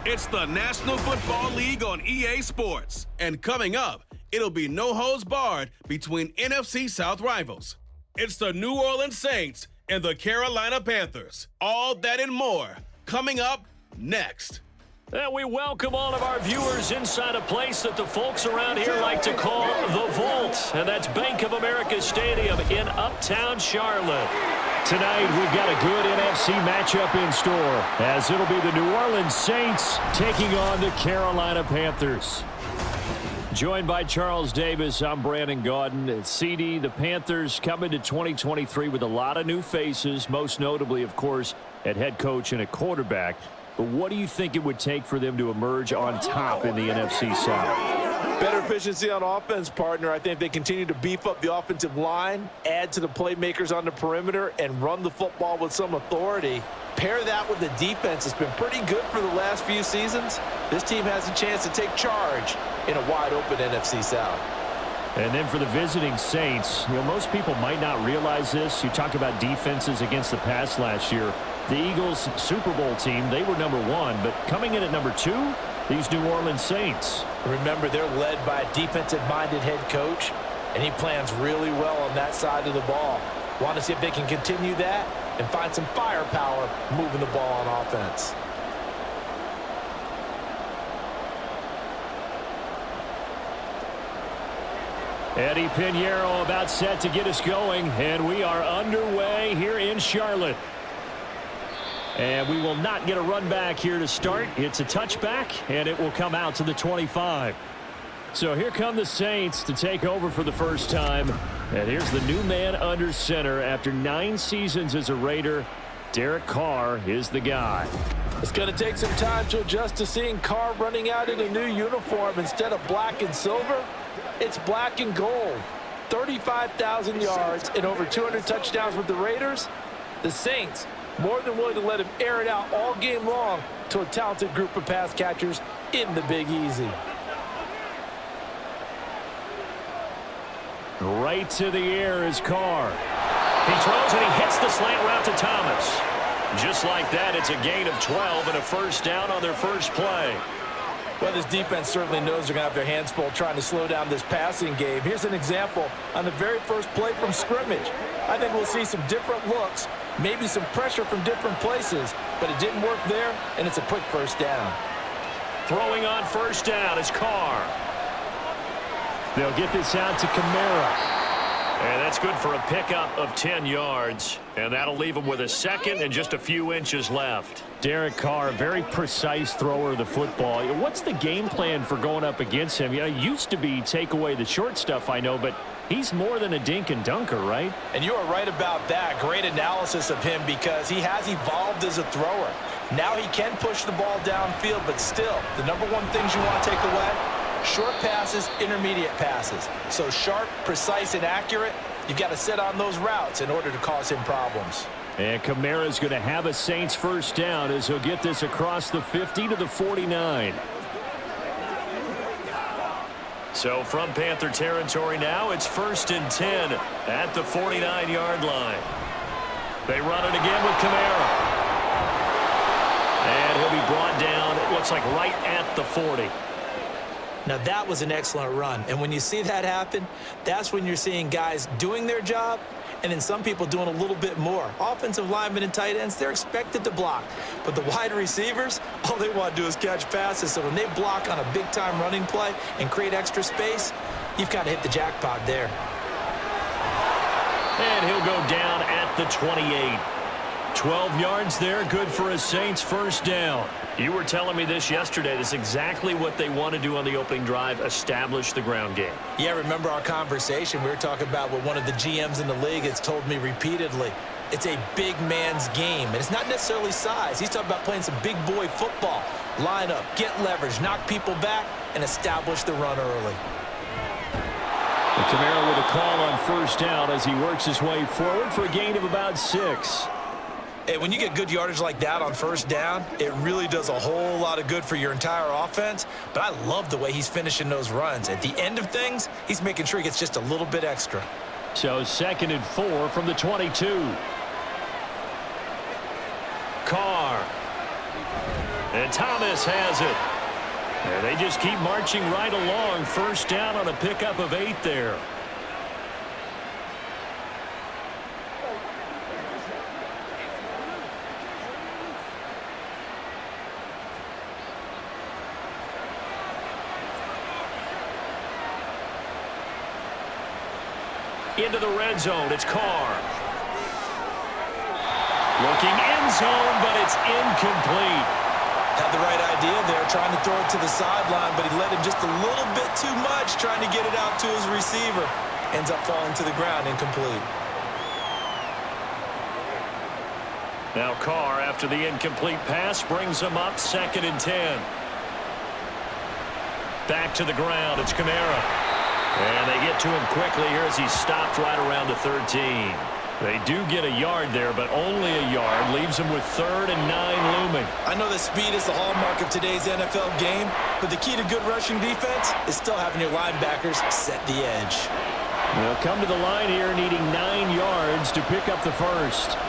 It's the National Football League on EA Sports. And coming up, it'll be no holds barred between NFC South rivals. It's the New Orleans Saints and the Carolina Panthers. All that and more coming up next. And we welcome all of our viewers inside a place that the folks around here like to call the Vault. And that's Bank of America Stadium in Uptown Charlotte. Tonight, we've got a good NFC matchup in store, as it'll be the New Orleans Saints taking on the Carolina Panthers. Joined by Charles Davis, I'm Brandon Gaudin. CD, the Panthers coming to 2023 with a lot of new faces, most notably, of course, at head coach and at quarterback. But what do you think it would take for them to emerge on top in the NFC South? Better efficiency on offense, partner. I think they continue to beef up the offensive line, add to the playmakers on the perimeter, and run the football with some authority. Pair that with the defense. It's been pretty good for the last few seasons. This team has a chance to take charge in a wide-open NFC South. And then for the visiting Saints, most people might not realize this. You talk about defenses against the pass last year. The Eagles Super Bowl team, they were number 1, but coming in at number 2, these New Orleans Saints. Remember, they're led by a defensive-minded head coach, and he plans really well on that side of the ball. Want to see if they can continue that and find some firepower moving the ball on offense. Eddie Pinheiro about set to get us going, and we are underway here in Charlotte. And we will not get a run back here to start. It's a touchback, and it will come out to the 25. So here come the Saints to take over for the first time. And here's the new man under center after 9 seasons as a Raider. Derek Carr is the guy. It's going to take some time to adjust to seeing Carr running out in a new uniform instead of black and silver. It's black and gold. 35,000 yards and over 200 touchdowns with the Raiders. The Saints more than willing to let him air it out all game long to a talented group of pass catchers in the Big Easy. Right to the air is Carr. He throws and he hits the slant route to Thomas. Just like that, it's a gain of 12 and a first down on their first play. Well, this defense certainly knows they're going to have their hands full trying to slow down this passing game. Here's an example on the very first play from scrimmage. I think we'll see some different looks, maybe some pressure from different places, but it didn't work there, and it's a quick first down. Throwing on first down is Carr. They'll get this out to Kamara. And that's good for a pickup of 10 yards. And that'll leave him with a second and just a few inches left. Derek Carr, very precise thrower of the football. What's the game plan for going up against him? It used to be take away the short stuff, I know, but he's more than a dink and dunker, right? And you are right about that. Great analysis of him because he has evolved as a thrower. Now he can push the ball downfield, but still, the number one things you want to take away, short passes, intermediate passes. So sharp, precise, and accurate, you've got to set on those routes in order to cause him problems. And Kamara's going to have a Saints first down as he'll get this across the 50 to the 49. So from Panther territory now, it's 1st and 10 at the 49-yard line. They run it again with Kamara. And he'll be brought down, it looks like right at the 40. Now, that was an excellent run. And when you see that happen, that's when you're seeing guys doing their job and then some people doing a little bit more. Offensive linemen and tight ends, they're expected to block. But the wide receivers, all they want to do is catch passes. So when they block on a big-time running play and create extra space, you've got to hit the jackpot there. And he'll go down at the 28. 12 yards there, good for a Saints first down. You were telling me this yesterday. This is exactly what they want to do on the opening drive, establish the ground game. Yeah, remember our conversation. We were talking about what one of the GMs in the league has told me repeatedly. It's a big man's game, and it's not necessarily size. He's talking about playing some big boy football. Line up, get leverage, knock people back, and establish the run early. And Kamara with a call on first down as he works his way forward for a gain of about 6. Hey, when you get good yardage like that on first down, it really does a whole lot of good for your entire offense. But I love the way he's finishing those runs. At the end of things, he's making sure he gets just a little bit extra. So 2nd and 4 from the 22. Carr. And Thomas has it. And they just keep marching right along. First down on a pickup of 8 there. Into the red zone, it's Carr. Looking end zone, but it's incomplete. Had the right idea there, trying to throw it to the sideline, but he let him just a little bit too much, trying to get it out to his receiver. Ends up falling to the ground, incomplete. Now Carr, after the incomplete pass, brings him up 2nd and 10. Back to the ground, it's Kamara. And they get to him quickly here as he's stopped right around the 13. They do get a yard there, but only a yard. Leaves him with 3rd and 9 looming. I know that speed is the hallmark of today's NFL game, but the key to good rushing defense is still having your linebackers set the edge. They'll come to the line here needing 9 yards to pick up the first.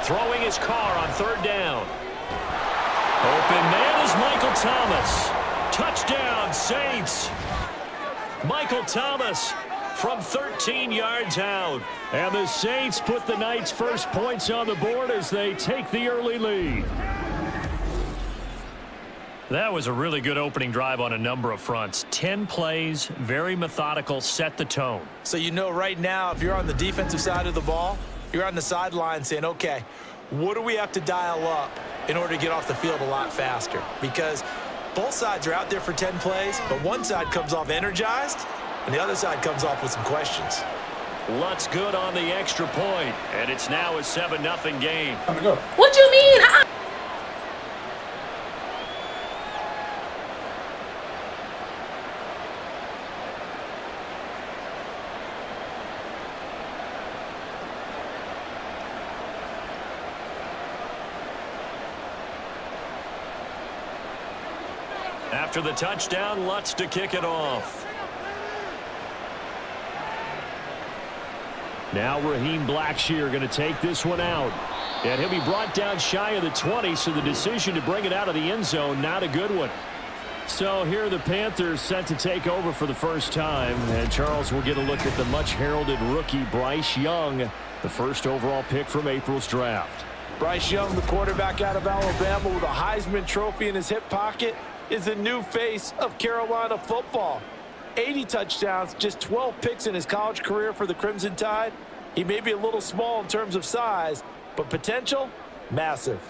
Throwing his Carr on 3rd down. Open man is Michael Thomas. Touchdown, Saints. Michael Thomas from 13 yards out. And the Saints put the Knights' first points on the board as they take the early lead. That was a really good opening drive on a number of fronts. 10 plays, very methodical, set the tone. So you know right now, if you're on the defensive side of the ball, you're on the sideline saying, okay, what do we have to dial up in order to get off the field a lot faster? Because both sides are out there for 10 plays, but one side comes off energized, and the other side comes off with some questions. Lutz good on the extra point, and it's now a 7-0 game. What you mean? After the touchdown, Lutz to kick it off. Now Raheem Blackshear going to take this one out. And he'll be brought down shy of the 20, so the decision to bring it out of the end zone, not a good one. So here are the Panthers set to take over for the first time. And Charles will get a look at the much-heralded rookie Bryce Young, the first overall pick from April's draft. Bryce Young, the quarterback out of Alabama with a Heisman Trophy in his hip pocket, is the new face of Carolina football. 80 touchdowns, just 12 picks in his college career for the Crimson Tide. He may be a little small in terms of size, but potential, massive.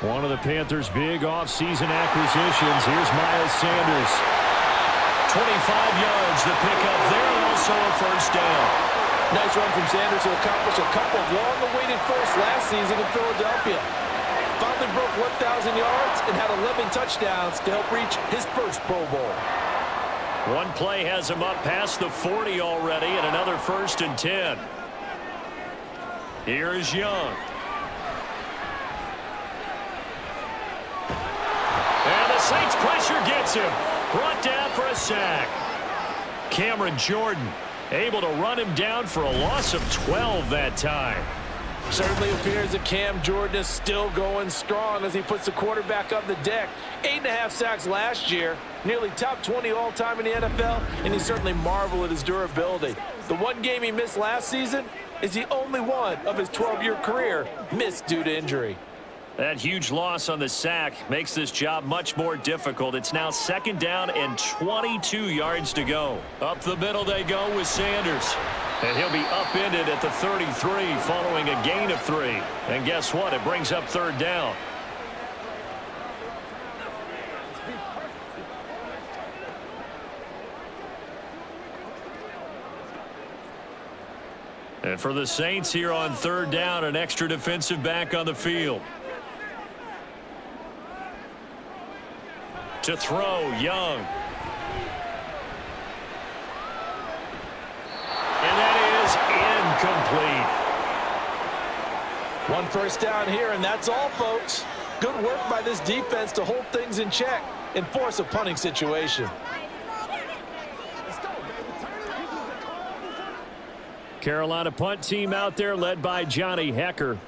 One of the Panthers' big offseason acquisitions. Here's Miles Sanders. 25 yards to pick up there, also a first down. Nice run from Sanders to accomplish a couple of long-awaited firsts last season in Philadelphia. Finally broke 1,000 yards and had 11 touchdowns to help reach his first Pro Bowl. One play has him up past the 40 already, and another 1st and 10. Here is Young. And the Saints pressure gets him. Brought down for a sack. Cameron Jordan able to run him down for a loss of 12 that time. Certainly appears that Cam Jordan is still going strong as he puts the quarterback on the deck. 8.5 sacks last year, nearly top 20 all-time in the NFL, and he certainly marveled at his durability. The one game he missed last season is the only one of his 12-year career missed due to injury. That huge loss on the sack makes this job much more difficult. It's now 2nd down and 22 yards to go. Up the middle they go with Sanders. And he'll be upended at the 33 following a gain of 3. And guess what? It brings up 3rd down. And for the Saints here on 3rd down, an extra defensive back on the field. To throw, Young. And that is incomplete. One first down here, and that's all, folks. Good work by this defense to hold things in check and force a punting situation. Carolina punt team out there led by Johnny Hecker.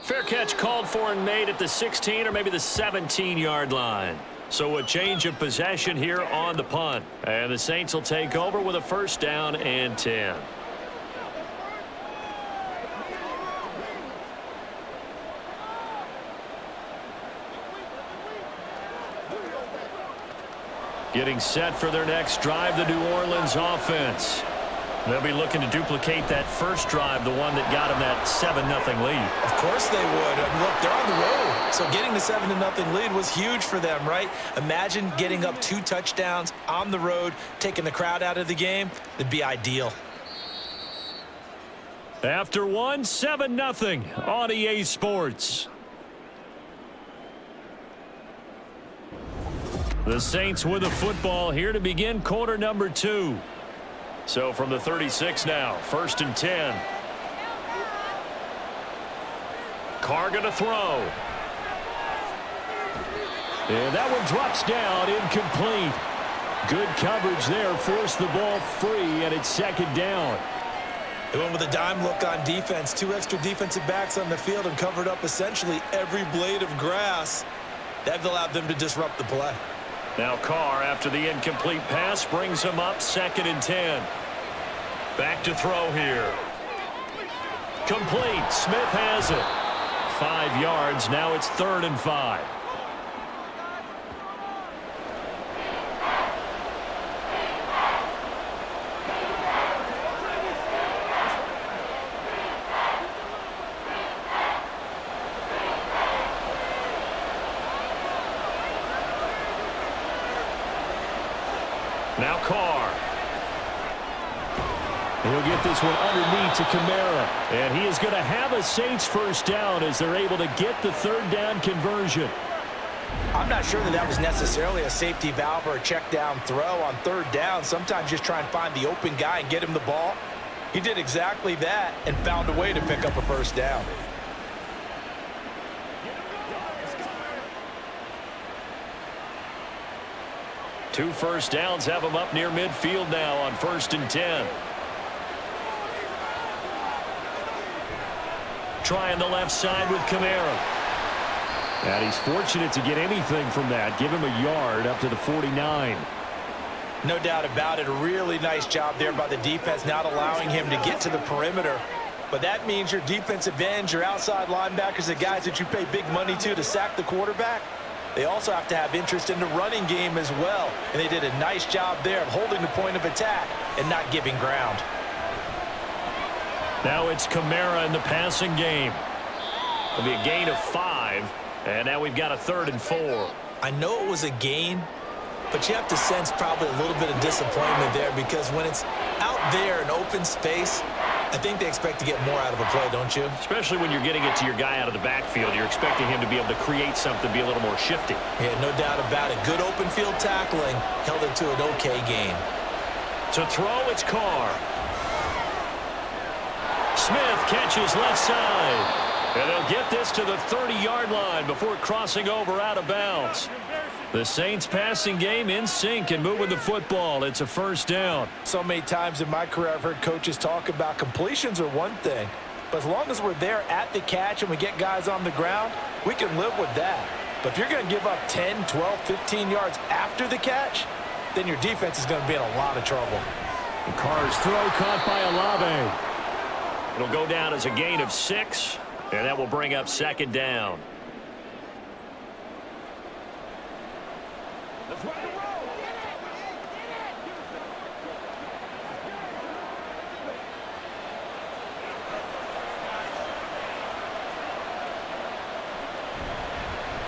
Fair catch called for and made at the 16 or maybe the 17-yard line. So a change of possession here on the punt. And the Saints will take over with a first down and 10. Getting set for their next drive, the New Orleans offense. They'll be looking to duplicate that first drive, the one that got them that 7-0 lead. Of course they would. I mean, look, they're on the road. So getting the 7-0 lead was huge for them, right? Imagine getting up 2 touchdowns on the road, taking the crowd out of the game. It'd be ideal. After one, 7-0 on EA Sports. The Saints with the football here to begin quarter number 2. So from the 36 now, 1st and 10. Carr going to throw. And that one drops down, incomplete. Good coverage there, forced the ball free, and it's 2nd down. They went with a dime look on defense. 2 extra defensive backs on the field and covered up essentially every blade of grass. That allowed them to disrupt the play. Now Carr, after the incomplete pass, brings him up 2nd and 10. Back to throw here. Complete. Smith has it. 5 yards. Now it's 3rd and 5. Now Carr. He'll get this one underneath to Kamara. And he is going to have a Saints first down as they're able to get the 3rd down conversion. I'm not sure that was necessarily a safety valve or a check down throw on 3rd down. Sometimes just try and find the open guy and get him the ball. He did exactly that and found a way to pick up a first down. Two first downs have him up near midfield now on 1st and 10. Trying the left side with Kamara. And he's fortunate to get anything from that. Give him a yard up to the 49. No doubt about it. A really nice job there by the defense, not allowing him to get to the perimeter. But that means your defensive ends, your outside linebackers, the guys that you pay big money to sack the quarterback, they also have to have interest in the running game as well. And they did a nice job there of holding the point of attack and not giving ground. Now it's Kamara in the passing game. It'll be a gain of 5. And now we've got a 3rd and 4. I know it was a gain, but you have to sense probably a little bit of disappointment there because when it's out there in open space, I think they expect to get more out of a play, don't you? Especially when you're getting it to your guy out of the backfield. You're expecting him to be able to create something, be a little more shifty. Yeah, no doubt about it. Good open field tackling held it to an okay game. To throw, it's Carr. Smith catches left side. And they'll get this to the 30-yard line before crossing over out of bounds. The Saints passing game in sync and moving the football. It's a first down. So many times in my career I've heard coaches talk about completions are one thing, but as long as we're there at the catch and we get guys on the ground, we can live with that. But if you're going to give up 10, 12, 15 yards after the catch, then your defense is going to be in a lot of trouble. And Carr's throw caught by Olave. It'll go down as a gain of 6, and that will bring up 2nd down.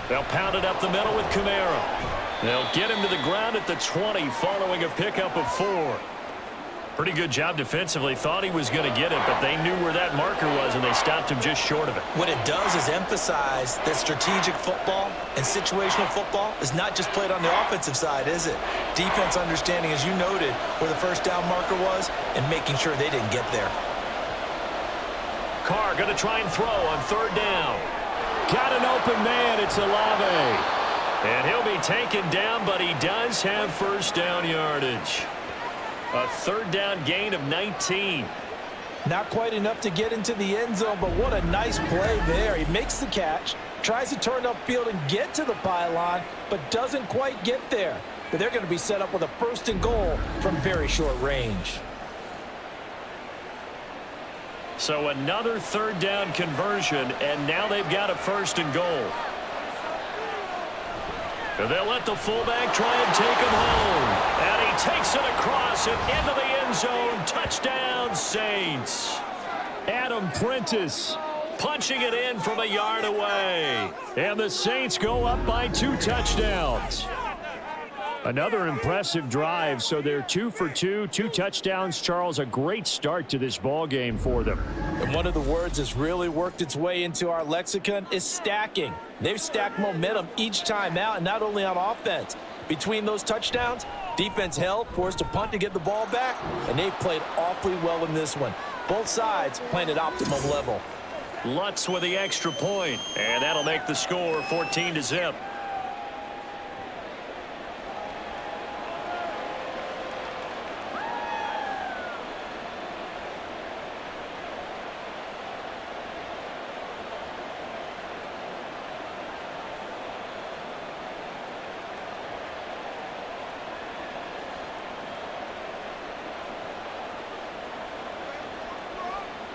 They'll pound it up the middle with Kamara. They'll get him to the ground at the 20 following a pickup of 4. Pretty good job defensively. Thought he was going to get it, but they knew where that marker was, and they stopped him just short of it. What it does is emphasize that strategic football and situational football is not just played on the offensive side, is it? Defense understanding, as you noted, where the first down marker was and making sure they didn't get there. Carr going to try and throw on 3rd down. Got an open man. It's Olave. And he'll be taken down, but he does have first down yardage. A third down gain of 19. Not quite enough to get into the end zone, but what a nice play there. He makes the catch, tries to turn upfield and get to the pylon, but doesn't quite get there. But they're going to be set up with a first and goal from very short range. So another third down conversion, and now they've got a first and goal. And they'll let the fullback try and take him home. And he takes it across and into the end zone. Touchdown, Saints. Adam Prentice punching it in from a yard away. And the Saints go up by 2 touchdowns. Another impressive drive, so they're 2 for 2, 2 touchdowns. Charles, a great start to this ball game for them. And one of the words that's really worked its way into our lexicon is stacking. They've stacked momentum each time out, and not only on offense. Between those touchdowns, defense held, forced a punt to get the ball back, and they've played awfully well in this one. Both sides playing at optimum level. Lutz with the extra point, and that'll make the score 14-0.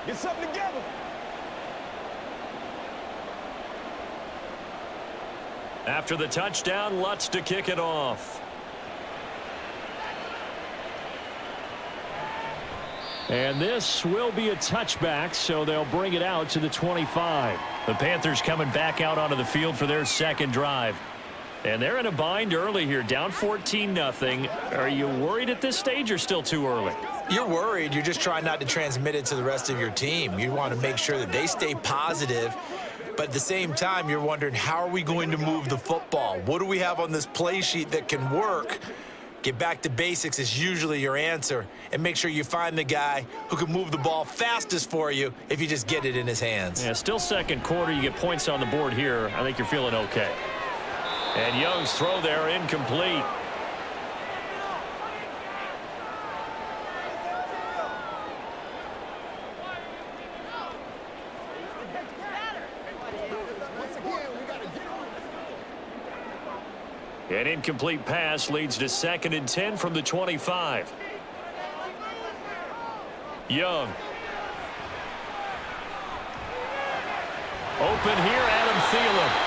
Get something together. After the touchdown, Lutz to kick it off. And this will be a touchback, so they'll bring it out to the 25. The Panthers coming back out onto the field for their second drive. And they're in a bind early here, down 14-0. Are you worried at this stage or still too early? You're worried. You're just trying not to transmit it to the rest of your team. You want to make sure that they stay positive. But at the same time, you're wondering, how are we going to move the football? What do we have on this play sheet that can work? Get back to basics is usually your answer. And make sure you find the guy who can move the ball fastest for you if you just get it in his hands. Yeah, still second quarter. You get points on the board here. I think you're feeling okay. And Young's throw there incomplete. An incomplete pass leads to 2nd and 10 from the 25. Young. Open here, Adam Thielen.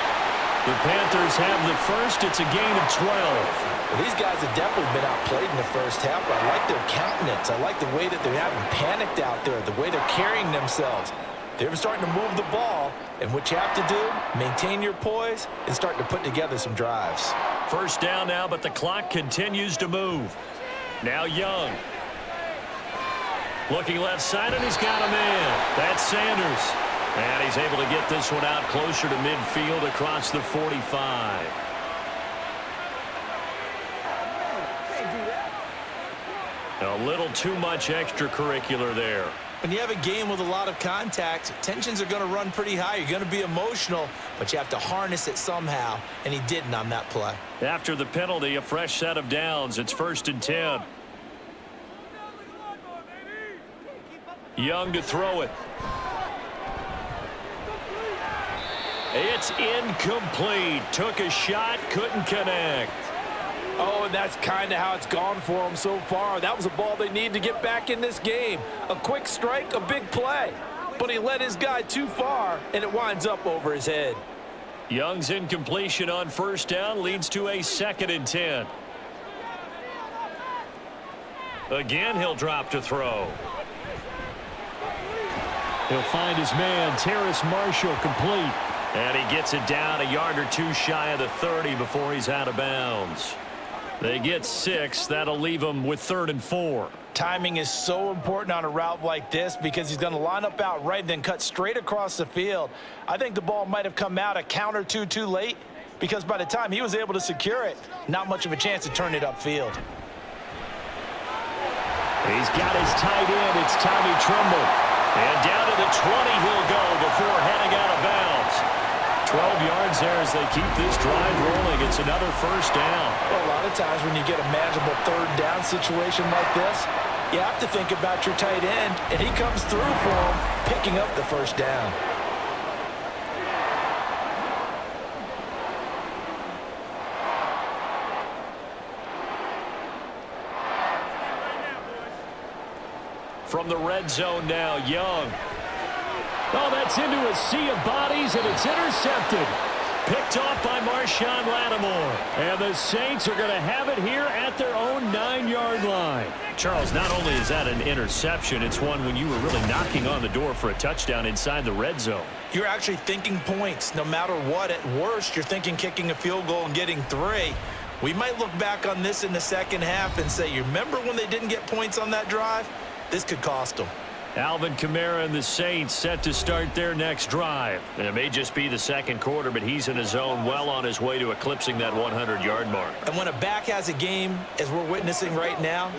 The Panthers have the first. It's a gain of 12. Well, these guys have definitely been outplayed in the first half, but I like their countenance. I like the way that they haven't panicked out there, the way they're carrying themselves. They're starting to move the ball, and what you have to do, maintain your poise and start to put together some drives. First down now, but the clock continues to move. Now Young. Looking left side, and he's got a man. That's Sanders. And he's able to get this one out closer to midfield across the 45. A little too much extracurricular there. When you have a game with a lot of contact, tensions are going to run pretty high. You're going to be emotional, but you have to harness it somehow, and he didn't on that play. After the penalty, a fresh set of downs. It's 1st and 10. Young to throw it. It's incomplete. Took a shot, couldn't connect. Oh, and that's kind of how it's gone for them so far. That was a ball they need to get back in this game. A quick strike, a big play. But he led his guy too far, and it winds up over his head. Young's incompletion on first down leads to a 2nd and 10. Again, he'll drop to throw. He'll find his man, Terrace Marshall, complete. And he gets it down a yard or two shy of the 30 before he's out of bounds. They get 6. That'll leave him with 3rd and 4. Timing is so important on a route like this because he's going to line up out right and then cut straight across the field. I think the ball might have come out a count or two too late because by the time he was able to secure it, not much of a chance to turn it upfield. He's got his tight end. It's Tommy Tremble. And down to the 20 he'll go before heading out of bounds. 12 yards yards there as they keep this drive rolling. It's another first down. Well, a lot of times when you get a manageable third down situation like this, you have to think about your tight end, and he comes through for him, picking up the first down. From the red zone now, Young. Oh, that's into a sea of bodies, and it's intercepted. Picked off by Marshawn Lattimore. And the Saints are going to have it here at their own 9-yard line. Charles, not only is that an interception, it's one when you were really knocking on the door for a touchdown inside the red zone. You're actually thinking points. No matter what, at worst, you're thinking kicking a field goal and getting 3. We might look back on this in the second half and say, you remember when they didn't get points on that drive? This could cost them. Alvin Kamara and the Saints set to start their next drive. And it may just be the second quarter, but he's in his zone, well on his way to eclipsing that 100-yard mark. And when a back has a game, as we're witnessing right now,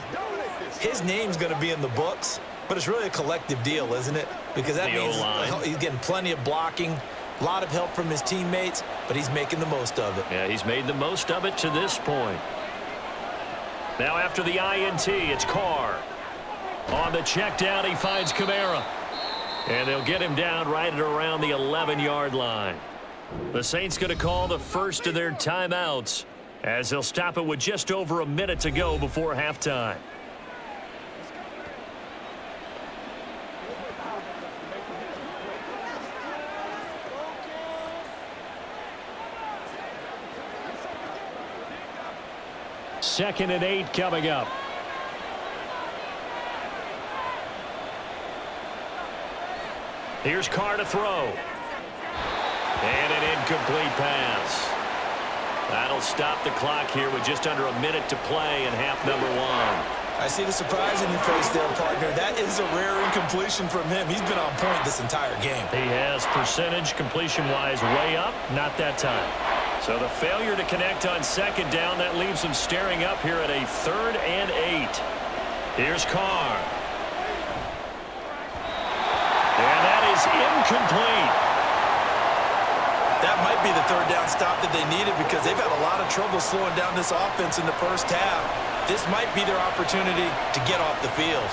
his name's going to be in the books, but it's really a collective deal, isn't it? Because that means he's getting plenty of blocking, a lot of help from his teammates, but he's making the most of it. Yeah, he's made the most of it to this point. Now after the INT, it's Carr. On the check down, he finds Kamara. And they'll get him down right at around the 11-yard line. The Saints going to call the first of their timeouts as they'll stop it with just over a minute to go before halftime. Second and 8 coming up. Here's Carr to throw. And an incomplete pass. That'll stop the clock here with just under a minute to play in half number 1. I see the surprise in your face there, partner. That is a rare incompletion from him. He's been on point this entire game. He has percentage completion-wise way up, not that time. So the failure to connect on second down, that leaves him staring up here at a 3rd and 8. Here's Carr. And that is incomplete. That might be the 3rd down stop that they needed because they've had a lot of trouble slowing down this offense in the first half. This might be their opportunity to get off the field.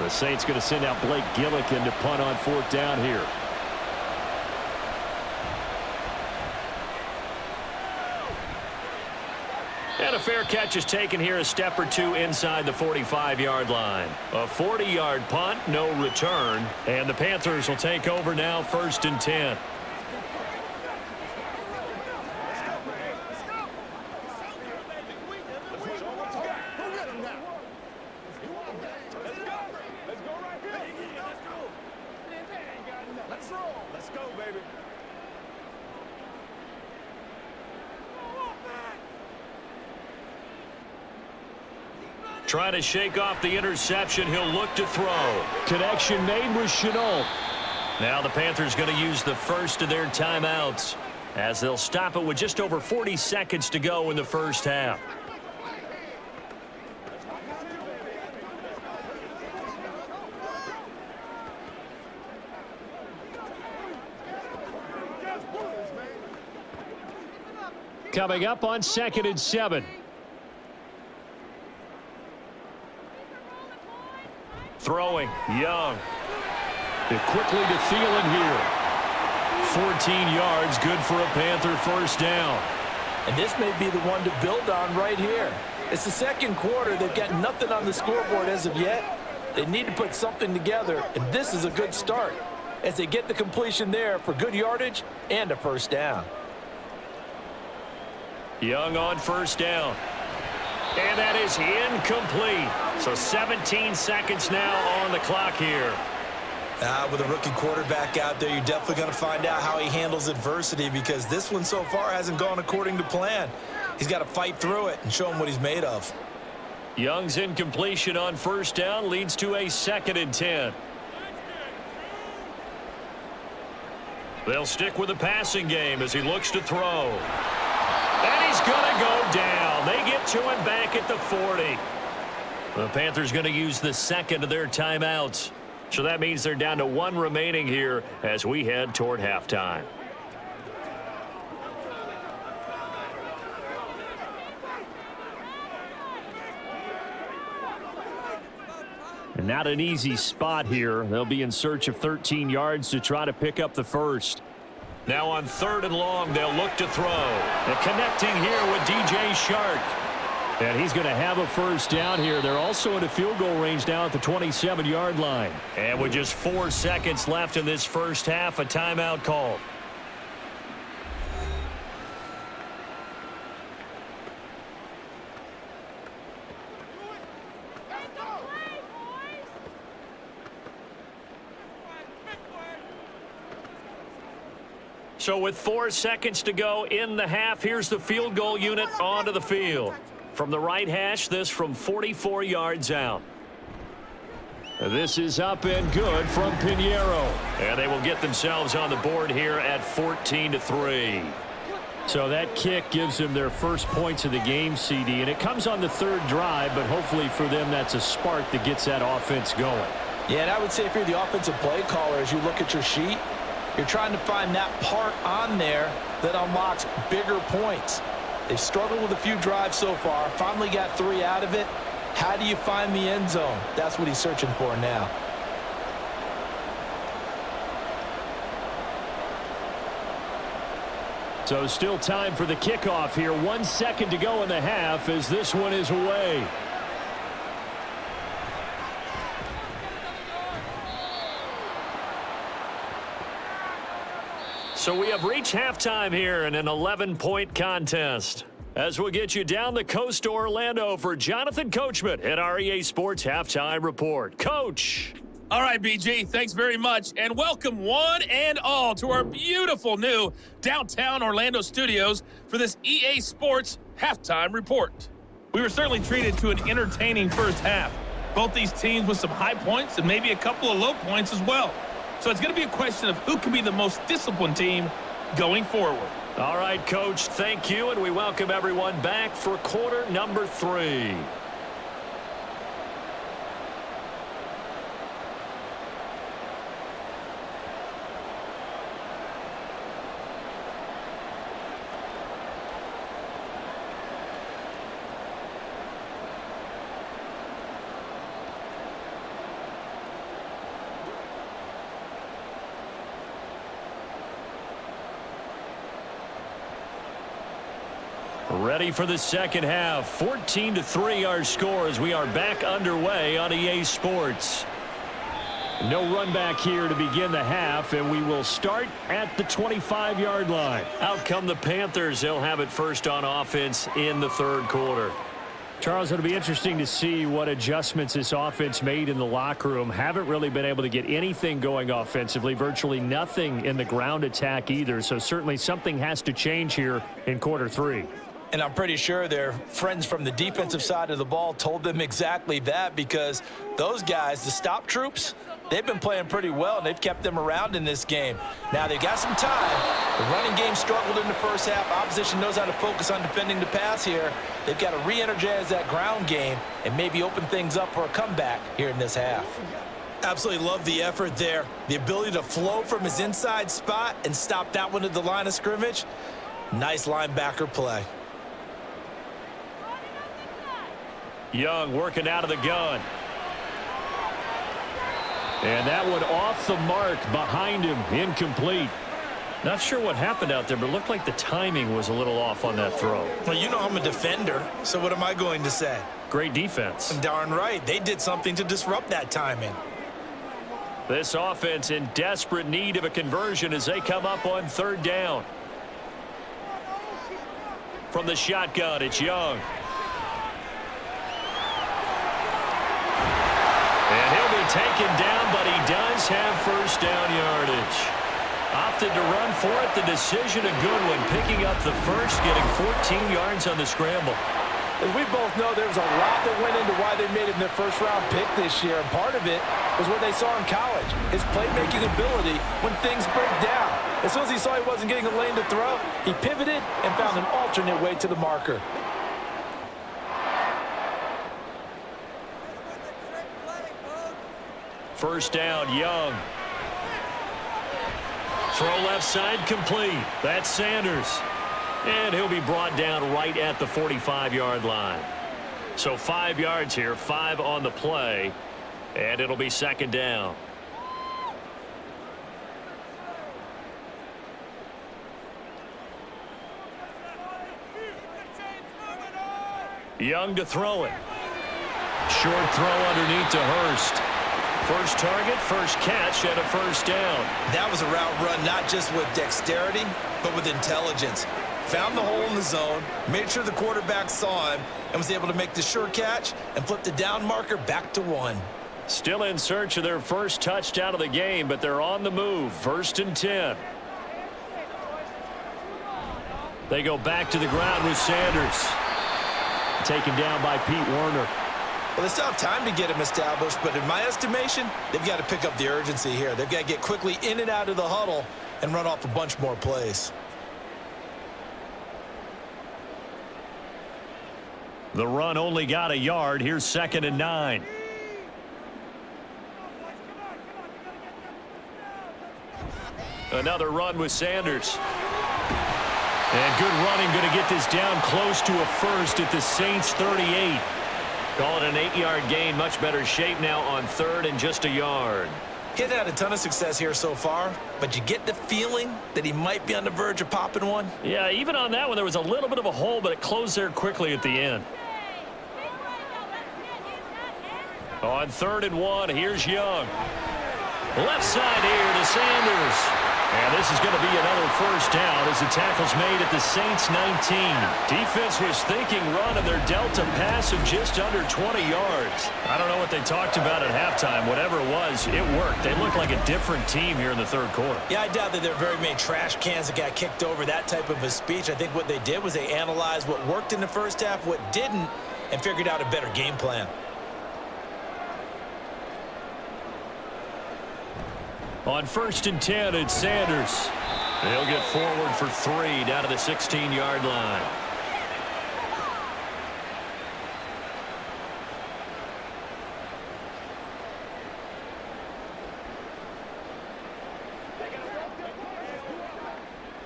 The Saints going to send out Blake Gillikin to punt on 4th down here. And a fair catch is taken here, a step or two inside the 45-yard line. A 40-yard punt, no return. And the Panthers will take over now, 1st and 10. Trying to shake off the interception. He'll look to throw. Connection made with Chenault. Now the Panthers going to use the first of their timeouts as they'll stop it with just over 40 seconds to go in the first half. Coming up on 2nd and 7. Throwing, Young. They're quickly to Thielen here. 14 yards, good for a Panther first down. And this may be the one to build on right here. It's the second quarter. They've got nothing on the scoreboard as of yet. They need to put something together, and this is a good start as they get the completion there for good yardage and a first down. Young on first down. And that is incomplete. So 17 seconds now on the clock here. With a rookie quarterback out there, you're definitely going to find out how he handles adversity because this one so far hasn't gone according to plan. He's got to fight through it and show him what he's made of. Young's incompletion on first down leads to a 2nd and 10. They'll stick with the passing game as he looks to throw. And he's going to go down. They get to him back at the 40. The Panthers going to use the second of their timeouts So that means they're down to 1 remaining here as we head toward halftime. And not an easy spot here. They'll be in search of 13 yards to try to pick up the first. Now on 3rd and long, they'll look to throw. And connecting here with DJ Shark. And he's going to have a first down here. They're also in a field goal range now at the 27-yard line. And with just 4 seconds left in this first half, a timeout called. So with 4 seconds to go in the half, here's the field goal unit onto the field. From the right hash, this from 44 yards out. This is up and good from Pinheiro. And they will get themselves on the board here at 14-3. So that kick gives them their first points of the game, CD. And it comes on the 3rd drive, but hopefully for them that's a spark that gets that offense going. Yeah, and I would say if you're the offensive play caller, as you look at your sheet, you're trying to find that part on there that unlocks bigger points. They've struggled with a few drives so far. Finally got 3 out of it. How do you find the end zone? That's what he's searching for now. So still time for the kickoff here. 1 second to go in the half as this one is away. So we have reached halftime here in an 11-point contest. As we'll get you down the coast to Orlando for Jonathan Coachman at our EA Sports Halftime Report. Coach. All right, BG, thanks very much. And welcome one and all to our beautiful new downtown Orlando studios for this EA Sports Halftime Report. We were certainly treated to an entertaining first half. Both these teams with some high points and maybe a couple of low points as well. So it's going to be a question of who can be the most disciplined team going forward. All right, Coach, thank you, and we welcome everyone back for quarter number 3. Ready for the second half. 14-3 our score as we are back underway on EA Sports. No run back here to begin the half, and we will start at the 25-yard line. Out come the Panthers. They'll have it first on offense in the 3rd quarter. Charles, it'll be interesting to see what adjustments this offense made in the locker room. Haven't really been able to get anything going offensively, virtually nothing in the ground attack either. So certainly something has to change here in quarter 3. And I'm pretty sure their friends from the defensive side of the ball told them exactly that, because those guys, the stop troops, they've been playing pretty well, and they've kept them around in this game. Now, they've got some time. The running game struggled in the first half. Opposition knows how to focus on defending the pass here. They've got to re-energize that ground game and maybe open things up for a comeback here in this half. Absolutely love the effort there. The ability to flow from his inside spot and stop that one at the line of scrimmage. Nice linebacker play. Young working out of the gun. And that one off the mark behind him, incomplete. Not sure what happened out there, but it looked like the timing was a little off on that throw. Well, you know I'm a defender, so what am I going to say? Great defense. Darn right. They did something to disrupt that timing. This offense in desperate need of a conversion as they come up on 3rd down. From the shotgun, it's Young. And he'll be taken down, but he does have first down yardage. Opted to run for it. The decision a good one, picking up the first, getting 14 yards on the scramble. As we both know, there was a lot that went into why they made him their first-round pick this year, and part of it was what they saw in college, his playmaking ability when things break down. As soon as he saw he wasn't getting a lane to throw, he pivoted and found an alternate way to the marker. First down, Young. Throw left side complete. That's Sanders. And he'll be brought down right at the 45-yard line. So 5 yards here, 5 on the play, and it'll be second down. Young to throw it. Short throw underneath to Hurst. First target, first catch, and a first down. That was a route run not just with dexterity, but with intelligence. Found the hole in the zone, made sure the quarterback saw him, and was able to make the sure catch and flip the down marker back to 1. Still in search of their first touchdown of the game, but they're on the move. 1st and 10. They go back to the ground with Sanders. Taken down by Pete Werner. Well, they still have time to get him established, but in my estimation, they've got to pick up the urgency here. They've got to get quickly in and out of the huddle and run off a bunch more plays. The run only got a yard. Here's 2nd and 9. Another run with Sanders. And good running, going to get this down close to a first at the Saints 38. Call it an 8-yard gain. Much better shape now on 3rd and just a yard. He hasn't had a ton of success here so far, but you get the feeling that he might be on the verge of popping one. Yeah, even on that one, there was a little bit of a hole, but it closed there quickly at the end. On 3rd and 1, here's Young. Left side here to Sanders. And this is going to be another first down as the tackle's made at the Saints 19. Defense was thinking run, and they're dealt a pass of just under 20 yards. I don't know what they talked about at halftime. Whatever it was, it worked. They look like a different team here in the 3rd quarter. Yeah, I doubt that there are very many trash cans that got kicked over, that type of a speech. I think what they did was they analyzed what worked in the first half, what didn't, and figured out a better game plan. On 1st and 10, it's Sanders. He'll get forward for 3 down to the 16-yard line.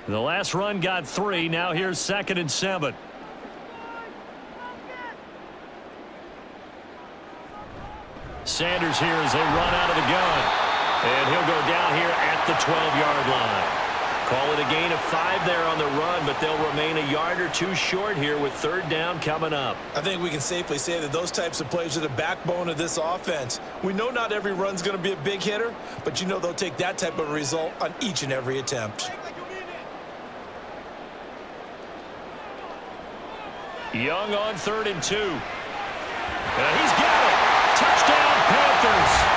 The last run got 3. Now here's 2nd and 7. Sanders here as they run out of the gun. And he'll go down here at the 12-yard line. Call it a gain of 5 there on the run, but they'll remain a yard or 2 short here with 3rd down coming up. I think we can safely say that those types of plays are the backbone of this offense. We know not every run's going to be a big hitter, but you know they'll take that type of result on each and every attempt. Young on 3rd and 2. And he's got it. Touchdown, Panthers.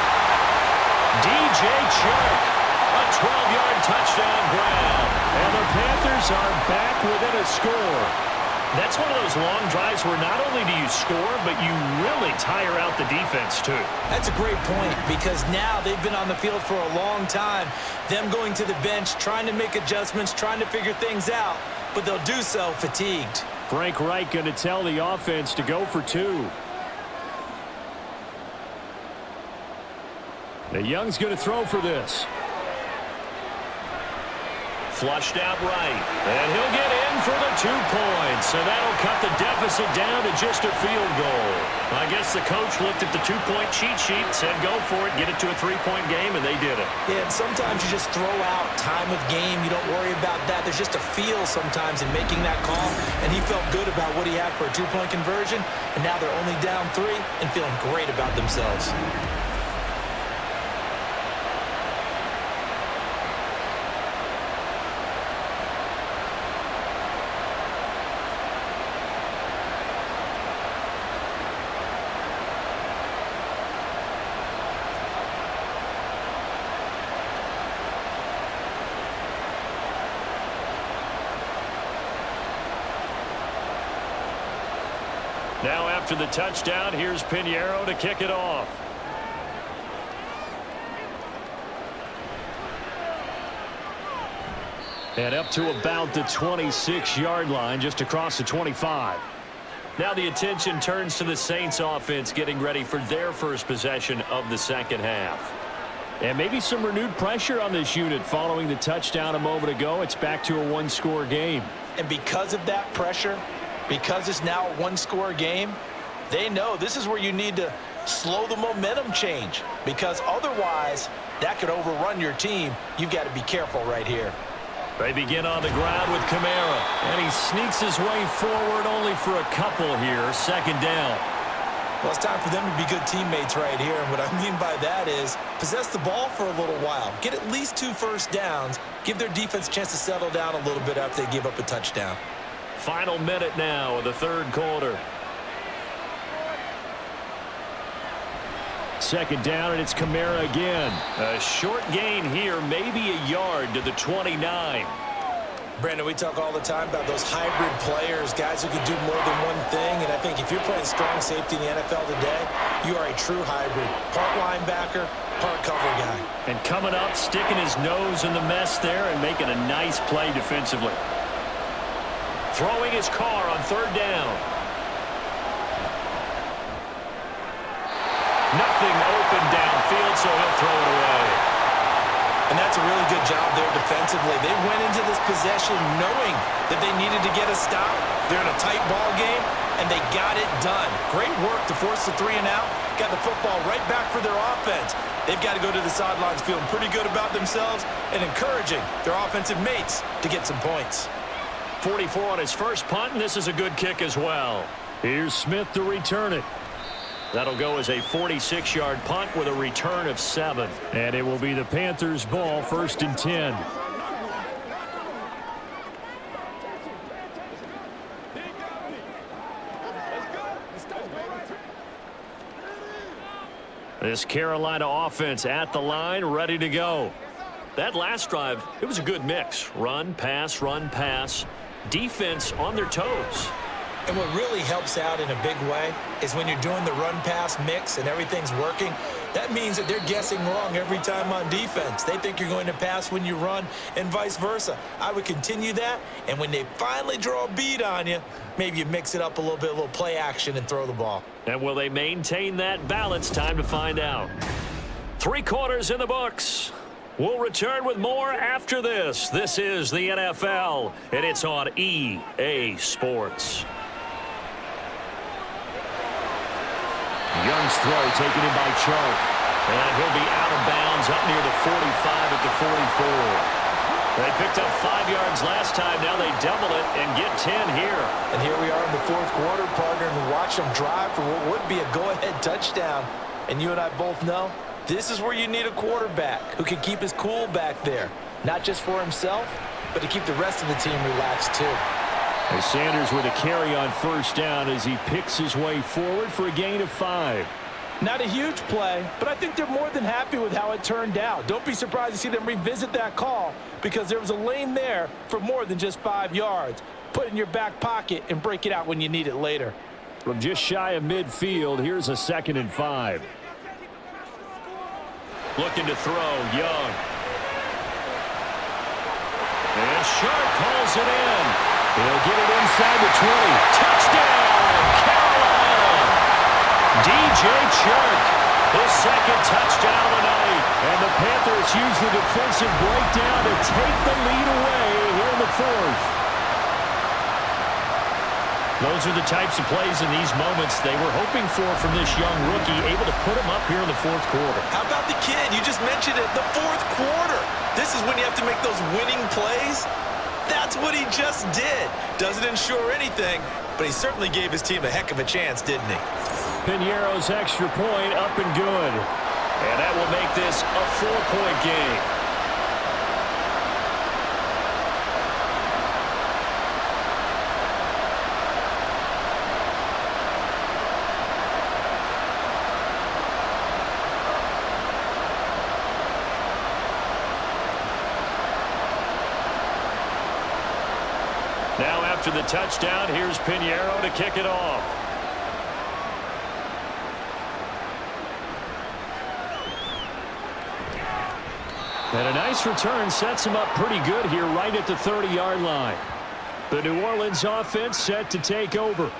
DJ Chark, a 12-yard touchdown grab. And the Panthers are back within a score. That's one of those long drives where not only do you score, but you really tire out the defense, too. That's a great point, because now they've been on the field for a long time. Them going to the bench, trying to make adjustments, trying to figure things out, but they'll do so fatigued. Frank Reich going to tell the offense to go for 2. The Young's going to throw for this. Flushed out right. And he'll get in for the 2 points. And that'll cut the deficit down to just a field goal. I guess the coach looked at the 2-point cheat sheet, said go for it, get it to a 3-point game, and they did it. Yeah, and sometimes you just throw out time of game. You don't worry about that. There's just a feel sometimes in making that call. And he felt good about what he had for a 2-point conversion. And now they're only down 3 and feeling great about themselves. Now after the touchdown, here's Pinheiro to kick it off. And up to about the 26-yard line, just across the 25. Now the attention turns to the Saints offense getting ready for their first possession of the second half. And maybe some renewed pressure on this unit following the touchdown a moment ago. It's back to a one-score game. And because of that pressure, because it's now a one-score game, they know this is where you need to slow the momentum change, because otherwise that could overrun your team. You've got to be careful right here. They begin on the ground with Kamara, and he sneaks his way forward only for a couple here. Second down. Well, it's time for them to be good teammates right here, and what I mean by that is possess the ball for a little while, get at least 2 first downs, give their defense a chance to settle down a little bit after they give up a touchdown. Final minute now of the third quarter. Second down, and it's Kamara again. A short gain here, maybe a yard to the 29. Brandon, we talk all the time about those hybrid players, guys who can do more than one thing, and I think if you're playing strong safety in the NFL today, you are a true hybrid. Part linebacker, part cover guy. And coming up, sticking his nose in the mess there and making a nice play defensively. Throwing his car on third down. Nothing open downfield, so he'll throw it away. And that's a really good job there defensively. They went into this possession knowing that they needed to get a stop. They're in a tight ball game, and they got it done. Great work to force the 3 and out. Got the football right back for their offense. They've got to go to the sidelines feeling pretty good about themselves and encouraging their offensive mates to get some points. 44 on his first punt, and this is a good kick as well. Here's Smith to return it. That'll go as a 46-yard punt with a return of 7. And it will be the Panthers' ball, 1st and 10. This Carolina offense at the line, ready to go. That last drive, it was a good mix. Run, pass, defense on their toes. And what really helps out in a big way is when you're doing the run-pass mix and everything's working, that means that they're guessing wrong every time on defense. They think you're going to pass when you run and vice versa. I would continue that, and when they finally draw a bead on you, maybe you mix it up a little bit, a little play action and throw the ball. And will they maintain that balance? Time to find out. 3 quarters in the books. We'll return with more after this. This is the NFL, and it's on EA Sports. Young's throw taken in by Chark. And he'll be out of bounds up near the 45 at the 44. They picked up 5 yards last time. Now they double it and get 10 here. And here we are in the 4th quarter, partner, and watch them drive for what would be a go-ahead touchdown. And you and I both know this is where you need a quarterback who can keep his cool back there. Not just for himself, but to keep the rest of the team relaxed too. And Sanders with a carry on 1st down as he picks his way forward for a gain of 5. Not a huge play, but I think they're more than happy with how it turned out. Don't be surprised to see them revisit that call because there was a lane there for more than just 5 yards. Put it in your back pocket and break it out when you need it later. From just shy of midfield, here's a 2nd and 5. Looking to throw, Young. And Sharp calls it in. He'll get it inside the 20. Touchdown, Carolina! DJ Chark, his 2nd touchdown of the night. And the Panthers use the defensive breakdown to take the lead away here in the 4th. Those are the types of plays in these moments they were hoping for from this young rookie, able to put him up here in the 4th quarter. How about the kid? You just mentioned it, the 4th quarter. This is when you have to make those winning plays. That's what he just did. Doesn't ensure anything, but he certainly gave his team a heck of a chance, didn't he? Piñeiro's extra point up and good. And that will make this a 4-point game. Now after the touchdown, here's Piñeiro to kick it off. And a nice return sets him up pretty good here right at the 30-yard line. The New Orleans offense set to take over.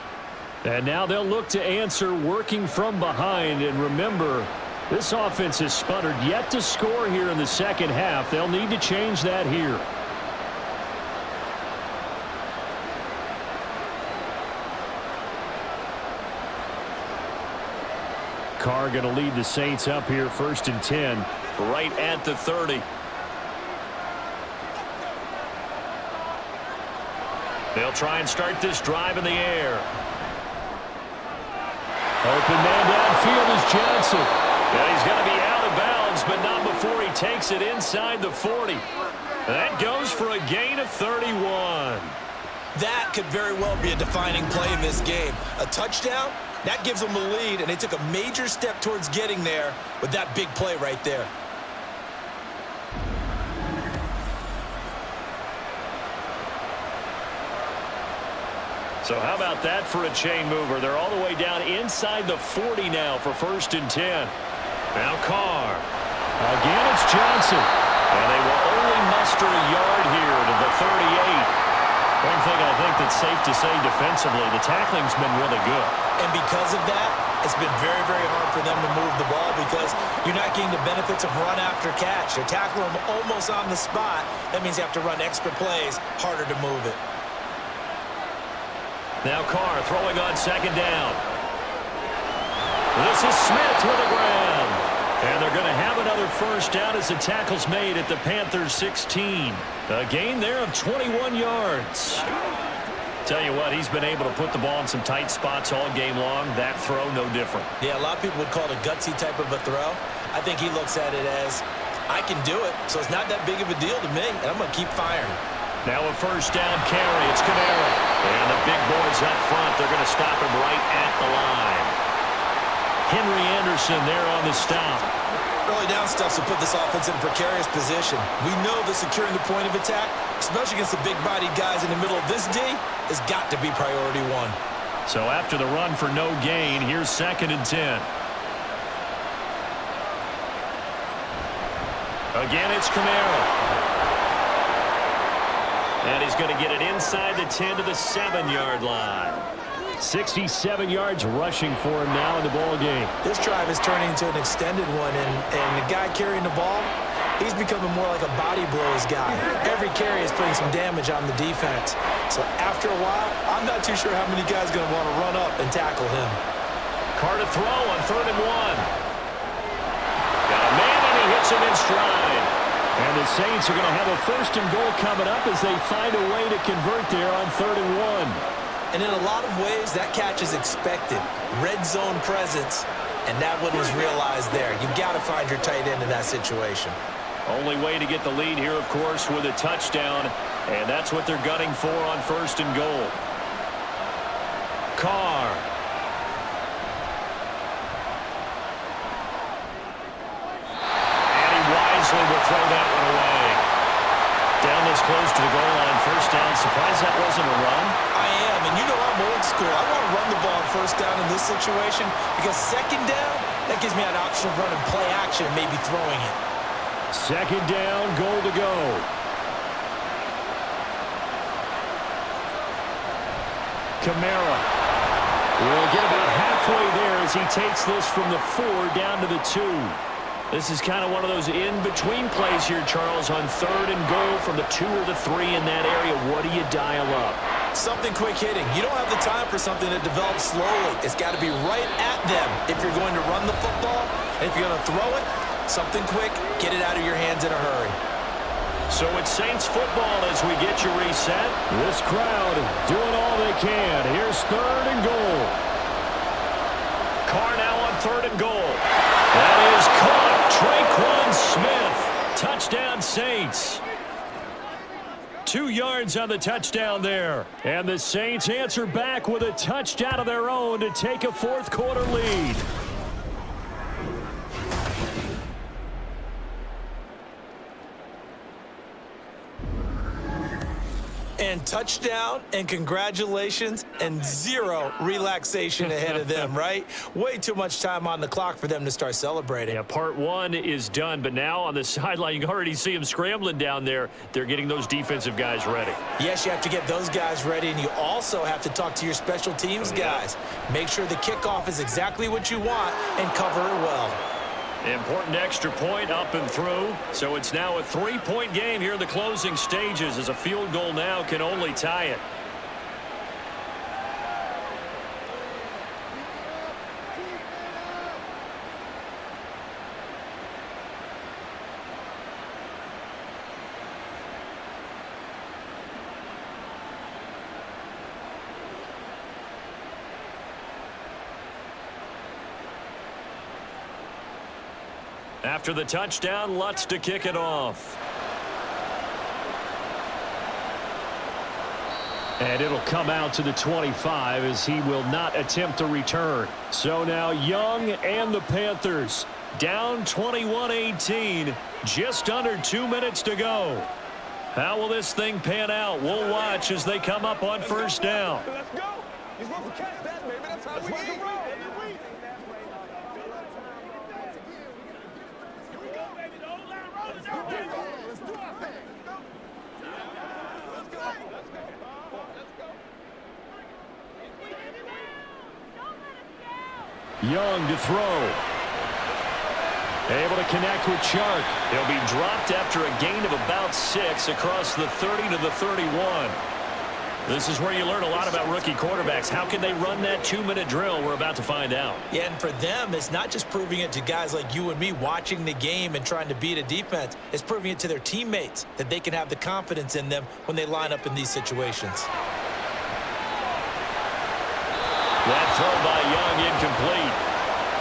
And now they'll look to answer working from behind. And remember, This offense has sputtered yet to score here in the second half. They'll need to change that here. Carr going to lead the Saints up here, 1st and 10. Right at the 30. They'll try and start this drive in the air. Open man downfield is Johnson. And he's going to be out of bounds, but not before he takes it inside the 40. That goes for a gain of 31. That could very well be a defining play in this game. A touchdown, that gives them the lead, and they took a major step towards getting there with that big play right there. So how about that for a chain mover? They're all the way down inside the 40 now for 1st and 10. Now Carr. Again, it's Johnson. And they will only muster a yard here to the 38. One thing I think that's safe to say defensively, the tackling's been really good. And because of that, it's been very, very hard for them to move the ball because you're not getting the benefits of run after catch. They're tackling them almost on the spot. That means you have to run extra plays, harder to move it. Now Carr throwing on 2nd down. This is Smith with the ground. And they're going to have another 1st down as the tackle's made at the Panthers 16. A gain there of 21 yards. Tell you what, he's been able to put the ball in some tight spots all game long. That throw, no different. Yeah, a lot of people would call it a gutsy type of a throw. I think he looks at it as, I can do it, so it's not that big of a deal to me, and I'm going to keep firing. Now a 1st down carry. It's Camara. And the big boys up front, they're going to stop him right at the line. Henry Anderson there on the stop. Early down stuff will put this offense in a precarious position. We know that securing the point of attack, especially against the big-bodied guys in the middle of this D, has got to be priority one. So after the run for no gain, here's 2nd and 10. Again, it's Camara. And he's going to get it inside the 10 to the 7-yard line. 67 yards rushing for him now in the ball game. This drive is turning into an extended one, and the guy carrying the ball, he's becoming more like a body blows guy. Every carry is putting some damage on the defense. So after a while, I'm not too sure how many guys are going to want to run up and tackle him. Carr to throw on 3rd and 1. Got a man, and he hits him in stride. And the Saints are going to have a 1st and goal coming up as they find a way to convert there on 3rd and 1. And in a lot of ways, that catch is expected. Red zone presence, and that one was realized there. You've got to find your tight end in that situation. Only way to get the lead here, of course, with a touchdown, and that's what they're gunning for on 1st and goal. Carr. And he wisely will throw that one away. Down this close to the goal line, 1st down. Surprised that wasn't a run? I am, and you know I'm old school. I want to run the ball on 1st down in this situation because 2nd down, that gives me an option of running play action and maybe throwing it. 2nd down, goal to go. Camara will get about halfway there as he takes this from the 4 down to the 2. This is kind of one of those in-between plays here, Charles, on 3rd and goal from the 2 or the 3 in that area. What do you dial up? Something quick hitting. You don't have the time for something that develops slowly. It's got to be right at them if you're going to run the football. And if you're going to throw it, something quick, get it out of your hands in a hurry. So it's Saints football as we get you reset. This crowd doing all they can. Here's 3rd and goal. Carr now on 3rd and goal. That is caught. Traquan Smith. Touchdown Saints. 2 yards on the touchdown there. And the Saints answer back with a touchdown of their own to take a 4th quarter lead. And touchdown, and congratulations, and 0 relaxation ahead of them, right? Way too much time on the clock for them to start celebrating. Yeah, part 1 is done, but now on the sideline, you can already see them scrambling down there. They're getting those defensive guys ready. Yes, you have to get those guys ready, and you also have to talk to your special teams guys. Make sure the kickoff is exactly what you want and cover it well. Important extra point up and through. So it's now a 3-point game here in the closing stages, as a field goal now can only tie it. After the touchdown, Lutz to kick it off. And it'll come out to the 25 as he will not attempt to return. So now Young and the Panthers down 21-18. Just under 2 minutes to go. How will this thing pan out? We'll watch as they come up on first down. Let's go. You're supposed to catch that, baby. That's how we eat. Young to throw. Able to connect with Chark. He'll be dropped after a gain of about 6 across the 30 to the 31. This is where you learn a lot about rookie quarterbacks. How can they run that 2-minute drill? We're about to find out. Yeah, and for them, it's not just proving it to guys like you and me watching the game and trying to beat a defense. It's proving it to their teammates that they can have the confidence in them when they line up in these situations. That throw by Young incomplete.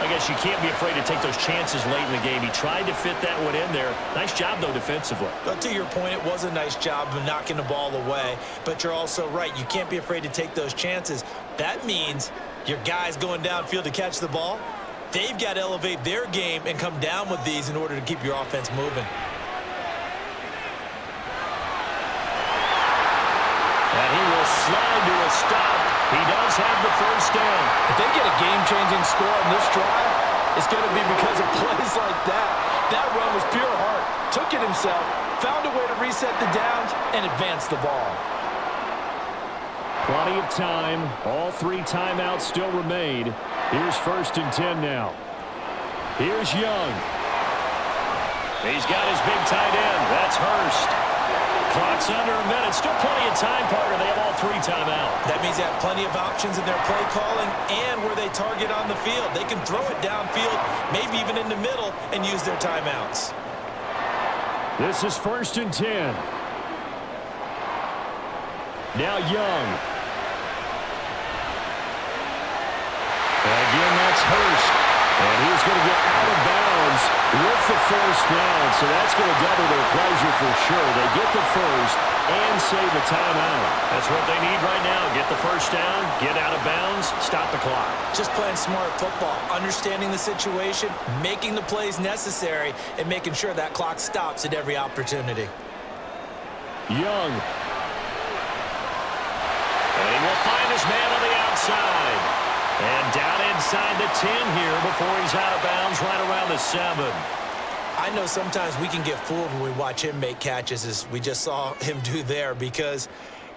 I guess you can't be afraid to take those chances late in the game. He tried to fit that one in there. Nice job, though, defensively. But to your point, it was a nice job of knocking the ball away. But you're also right. You can't be afraid to take those chances. That means your guys going downfield to catch the ball, they've got to elevate their game and come down with these in order to keep your offense moving. And he will slide to a stop. He does have the first down. If they get a game-changing score on this drive, it's going to be because of plays like that. That run was pure heart. Took it himself, found a way to reset the downs, and advance the ball. Plenty of time. All 3 timeouts still remain. Here's 1st and 10 now. Here's Young. He's got his big tight end. That's Hurst. Clock's under a minute. Still plenty of time, partner. They have all 3 timeouts. That means they have plenty of options in their play calling and where they target on the field. They can throw it downfield, maybe even in the middle, and use their timeouts. This is 1st and 10. Now Young. Again, that's Hurst. And he's going to get out of bounds with the first down. So that's going to double their pleasure for sure. They get the first and save the timeout. That's what they need right now. Get the first down, get out of bounds, stop the clock. Just playing smart football, understanding the situation, making the plays necessary, and making sure that clock stops at every opportunity. Young. And he will find his man on the outside. And down inside the 10 here before he's out of bounds right around the 7. I know sometimes we can get fooled when we watch him make catches, as we just saw him do there, because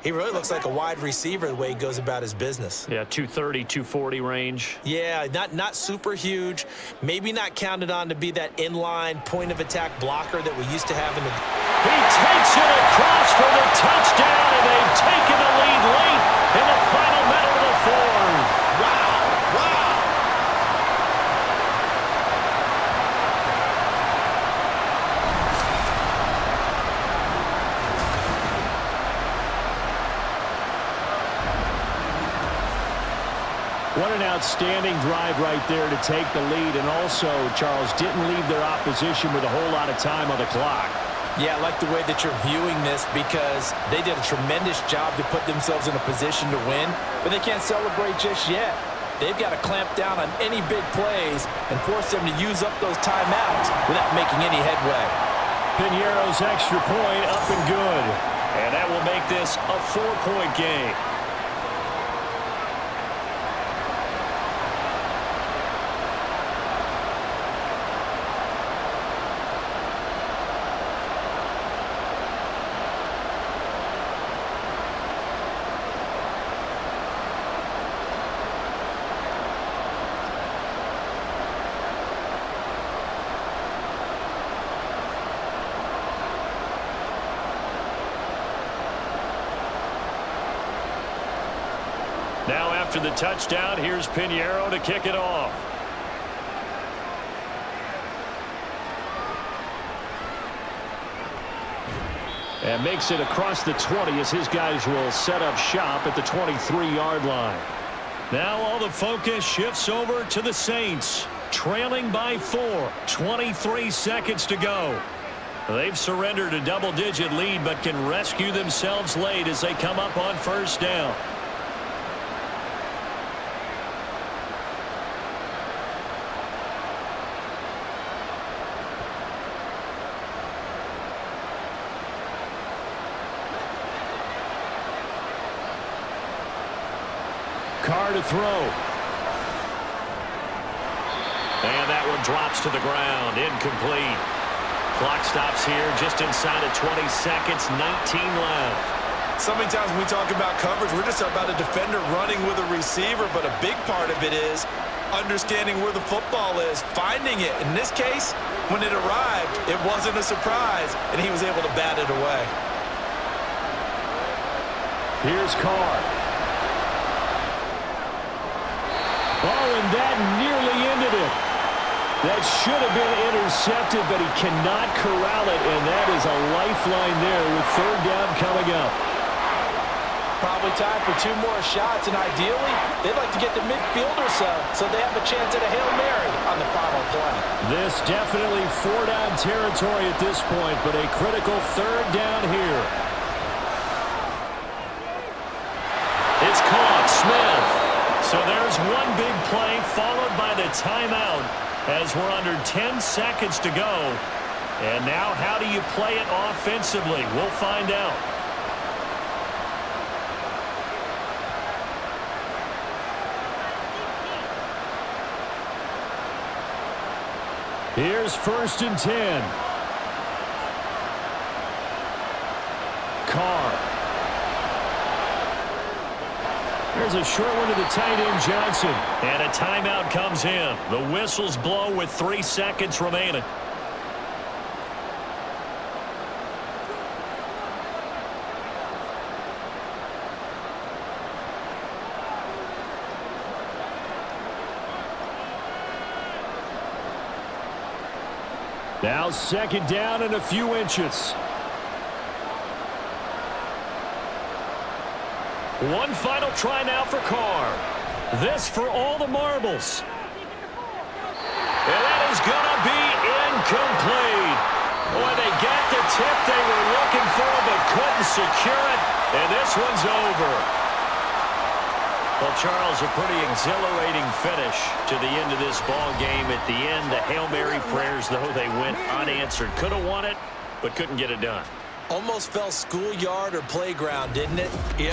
he really looks like a wide receiver the way he goes about his business. Yeah, 230, 240 range. Yeah, not super huge. Maybe not counted on to be that inline point-of-attack blocker that we used to have in the... He takes it across for the touchdown, and they've taken the lead late in the final minute of the 4th. What an outstanding drive right there to take the lead. And also, Charles, didn't leave their opposition with a whole lot of time on the clock. Yeah, I like the way that you're viewing this, because they did a tremendous job to put themselves in a position to win, but they can't celebrate just yet. They've got to clamp down on any big plays and force them to use up those timeouts without making any headway. Piñeiro's extra point up and good. And that will make this a 4-point game. Now after the touchdown, here's Pinheiro to kick it off. And makes it across the 20 as his guys will set up shop at the 23-yard line. Now all the focus shifts over to the Saints, trailing by 4, 23 seconds to go. They've surrendered a double-digit lead but can rescue themselves late as they come up on first down. Carr to throw. And that one drops to the ground. Incomplete. Clock stops here just inside of 20 seconds. 19 left. So many times when we talk about coverage, we're just about a defender running with a receiver, but a big part of it is understanding where the football is, finding it. In this case, when it arrived, it wasn't a surprise, and he was able to bat it away. Here's Carr. Oh, and that nearly ended it. That should have been intercepted, but he cannot corral it, and that is a lifeline there with third down coming up. Probably time for 2 more shots, and ideally, they'd like to get the midfield or so they have a chance at a Hail Mary on the final play. This definitely 4-down territory at this point, but a critical third down here. It's caught. Smith. So there's one big play followed by the timeout as we're under 10 seconds to go. And now how do you play it offensively? We'll find out. Here's 1st and 10. Carr. There's a short one to the tight end, Johnson. And a timeout comes in. The whistles blow with 3 seconds remaining. Now 2nd down and a few inches. One final try now for Carr. This for all the marbles. And that is going to be incomplete. Boy, they got the tip they were looking for, but couldn't secure it. And this one's over. Well, Charles, a pretty exhilarating finish to the end of this ball game. At the end, the Hail Mary prayers, though, they went unanswered. Could have won it, but couldn't get it done. Almost felt schoolyard or playground, didn't it? Yeah.